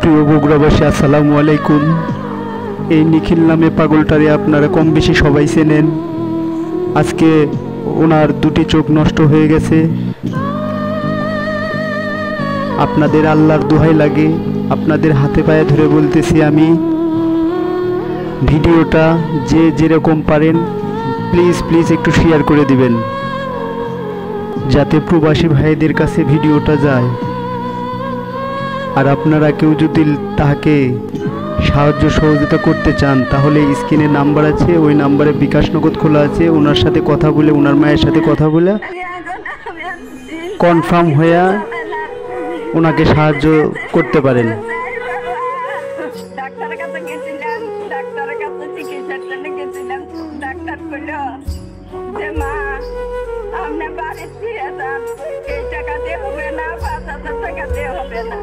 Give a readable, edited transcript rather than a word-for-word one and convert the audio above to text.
প্রিয় বগুড়াবাসী, আসসালামু আলাইকুম। এই নিখিল নামে পাগলটারে আপনারা কম বেশি সবাই চেনেন। আজকে ওনার দুটি চোখ নষ্ট হয়ে গেছে। আপনাদের আল্লাহর দোহাই লাগে, আপনাদের হাতে পায়ে ধরে বলতেছি আমি, ভিডিওটা যে যেরকম পারেন প্লিজ প্লিজ একটু শেয়ার করে দিবেন, যাতে প্রবাসী ভাইদের কাছে ভিডিওটা যায়। আর আপনারা কেউ যদি তাকে সাহায্য সহযোগিতা করতে চান তাহলে স্ক্রিনে নাম্বার আছে, ওই নাম্বারে বিকাশ নগদ খোলা আছে। ওনার সাথে কথা বলে, ওনার মায়ের সাথে কথা বলে কনফার্ম হয়ে ওনাকে সাহায্য করতে পারেন। ডাক্তারের কাছে গেছিলাম, ডাক্তারের কাছে চিকিৎসার জন্য গেছিলাম। ডাক্তার কইল যে মা আপনি বাড়িতে দিয়ে যান, এই টাকা দিয়ে হবে না, 5,000 টাকা দিয়ে হবে না।